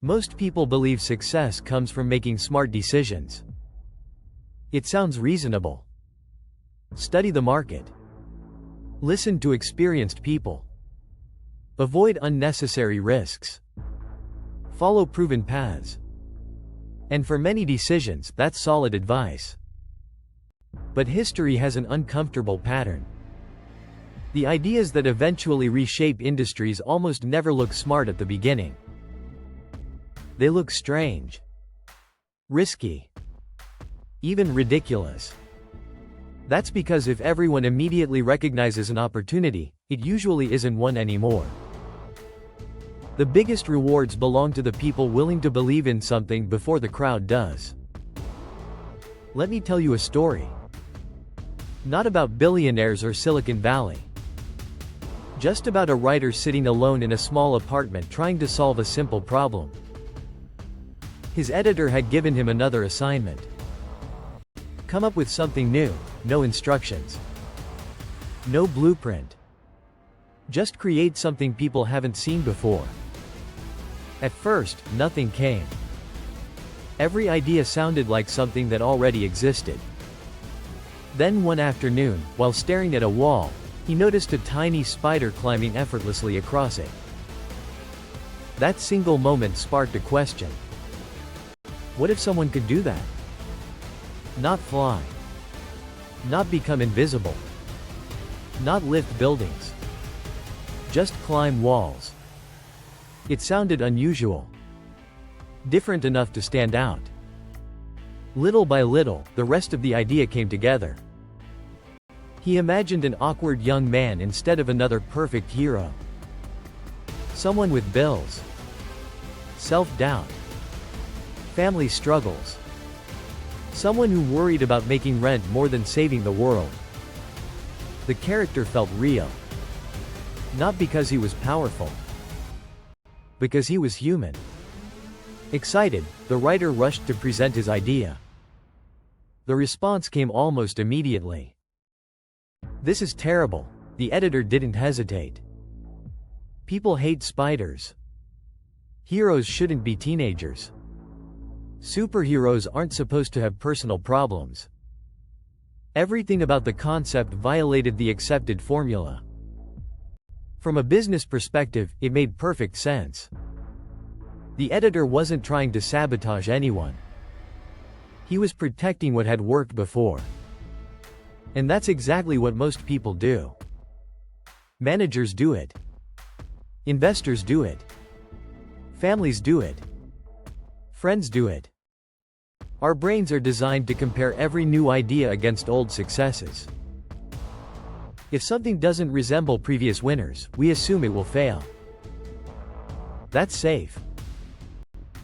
Most people believe success comes from making smart decisions. It sounds reasonable. Study the market. Listen to experienced people. Avoid unnecessary risks. Follow proven paths. And for many decisions, that's solid advice. But history has an uncomfortable pattern. The ideas that eventually reshape industries almost never look smart at the beginning. They look strange, risky, even ridiculous. That's because if everyone immediately recognizes an opportunity, it usually isn't one anymore. The biggest rewards belong to the people willing to believe in something before the crowd does. Let me tell you a story. Not about billionaires or Silicon Valley. Just about a writer sitting alone in a small apartment trying to solve a simple problem. His editor had given him another assignment. Come up with something new, no instructions. No blueprint. Just create something people haven't seen before. At first, nothing came. Every idea sounded like something that already existed. Then one afternoon, while staring at a wall, he noticed a tiny spider climbing effortlessly across it. That single moment sparked a question. What if someone could do that? Not fly. Not become invisible. Not lift buildings. Just climb walls. It sounded unusual. Different enough to stand out. Little by little, the rest of the idea came together. He imagined an awkward young man instead of another perfect hero. Someone with bills. Self-doubt. Family struggles. Someone who worried about making rent more than saving the world. The character felt real. Not because he was powerful. Because he was human. Excited, the writer rushed to present his idea. The response came almost immediately. This is terrible. The editor didn't hesitate. People hate spiders. Heroes shouldn't be teenagers. Superheroes aren't supposed to have personal problems. Everything about the concept violated the accepted formula. From a business perspective, it made perfect sense. The editor wasn't trying to sabotage anyone. He was protecting what had worked before. And that's exactly what most people do. Managers do it. Investors do it. Families do it. Friends do it. Our brains are designed to compare every new idea against old successes. If something doesn't resemble previous winners, we assume it will fail. That's safe.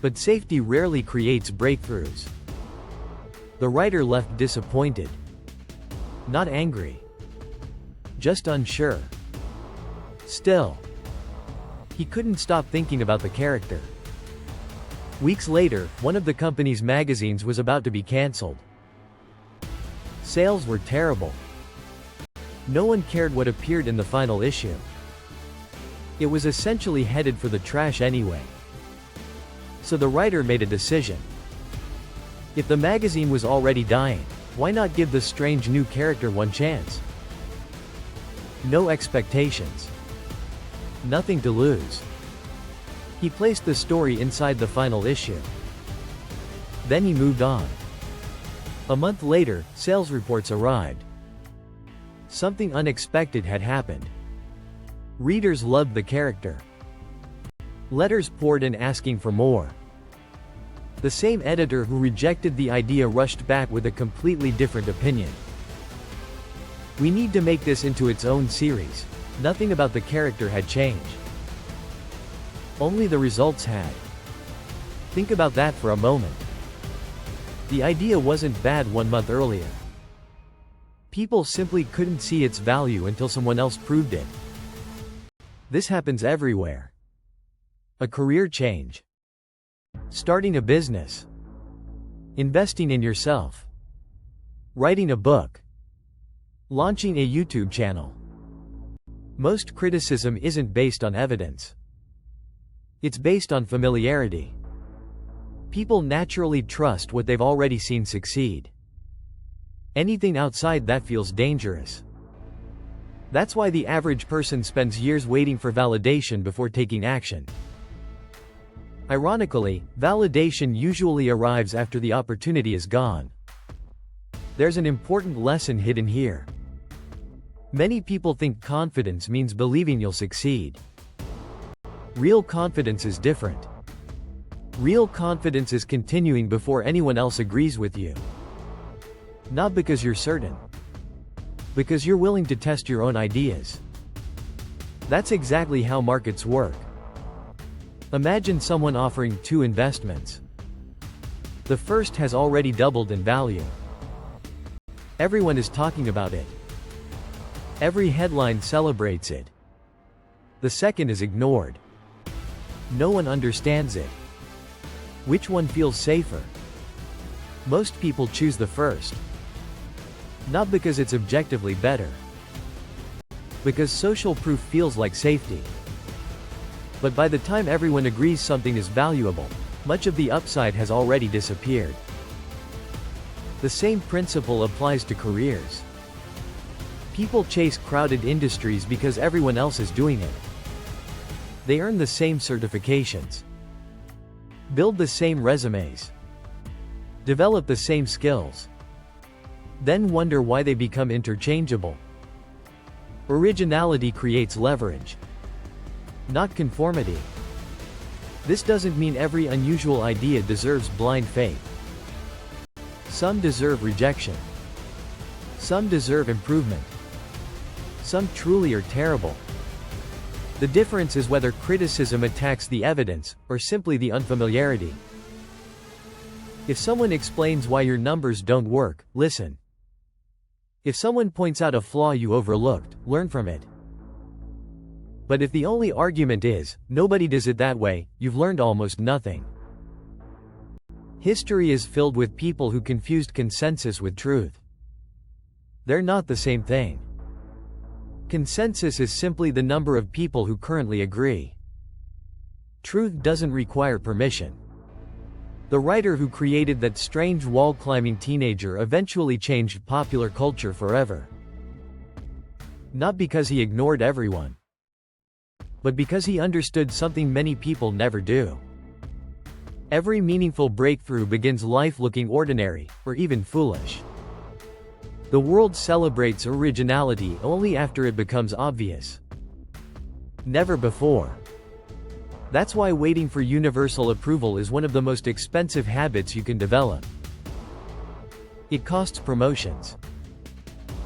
But safety rarely creates breakthroughs. The writer left disappointed. Not angry. Just unsure. Still, he couldn't stop thinking about the character. Weeks later, one of the company's magazines was about to be canceled. Sales were terrible. No one cared what appeared in the final issue. It was essentially headed for the trash anyway. So the writer made a decision. If the magazine was already dying, why not give the strange new character one chance? No expectations. Nothing to lose. He placed the story inside the final issue. Then he moved on. A month later, sales reports arrived. Something unexpected had happened. Readers loved the character. Letters poured in asking for more. The same editor who rejected the idea rushed back with a completely different opinion. We need to make this into its own series. Nothing about the character had changed. Only the results had. Think about that for a moment. The idea wasn't bad 1 month earlier. People simply couldn't see its value until someone else proved it. This happens everywhere. A career change. Starting a business. Investing in yourself. Writing a book. Launching a YouTube channel. Most criticism isn't based on evidence. It's based on familiarity. People naturally trust what they've already seen succeed. Anything outside that feels dangerous. That's why the average person spends years waiting for validation before taking action. Ironically, validation usually arrives after the opportunity is gone. There's an important lesson hidden here. Many people think confidence means believing you'll succeed. Real confidence is different. Real confidence is continuing before anyone else agrees with you. Not because you're certain. Because you're willing to test your own ideas. That's exactly how markets work. Imagine someone offering 2 investments. The first has already doubled in value. Everyone is talking about it. Every headline celebrates it. The second is ignored. No one understands it. Which one feels safer? Most people choose the first. Not because it's objectively better. Because social proof feels like safety. But by the time everyone agrees something is valuable, much of the upside has already disappeared. The same principle applies to careers. People chase crowded industries because everyone else is doing it. They earn the same certifications, build the same resumes, develop the same skills, then wonder why they become interchangeable. Originality creates leverage, not conformity. This doesn't mean every unusual idea deserves blind faith. Some deserve rejection. Some deserve improvement. Some truly are terrible. The difference is whether criticism attacks the evidence, or simply the unfamiliarity. If someone explains why your numbers don't work, listen. If someone points out a flaw you overlooked, learn from it. But if the only argument is, nobody does it that way, you've learned almost nothing. History is filled with people who confused consensus with truth. They're not the same thing. Consensus is simply the number of people who currently agree. Truth doesn't require permission. The writer who created that strange wall-climbing teenager eventually changed popular culture forever. Not because he ignored everyone, but because he understood something many people never do. Every meaningful breakthrough begins life looking ordinary, or even foolish. The world celebrates originality only after it becomes obvious. Never before. That's why waiting for universal approval is one of the most expensive habits you can develop. It costs promotions,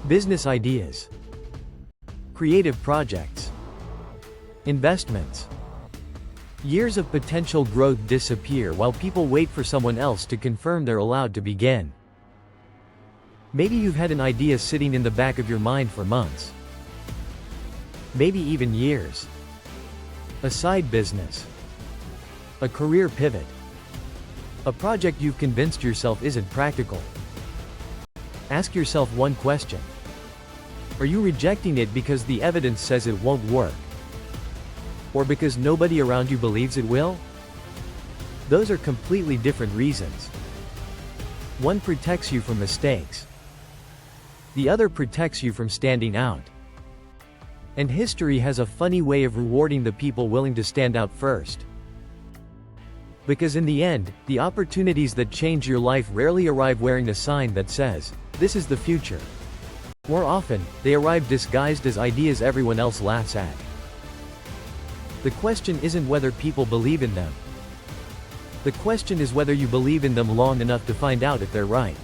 business ideas, creative projects, investments. Years of potential growth disappear while people wait for someone else to confirm they're allowed to begin. Maybe you've had an idea sitting in the back of your mind for months. Maybe even years. A side business. A career pivot. A project you've convinced yourself isn't practical. Ask yourself one question. Are you rejecting it because the evidence says it won't work? Or because nobody around you believes it will? Those are completely different reasons. One protects you from mistakes. The other protects you from standing out. And history has a funny way of rewarding the people willing to stand out first. Because in the end, the opportunities that change your life rarely arrive wearing a sign that says, "This is the future." More often, they arrive disguised as ideas everyone else laughs at. The question isn't whether people believe in them. The question is whether you believe in them long enough to find out if they're right.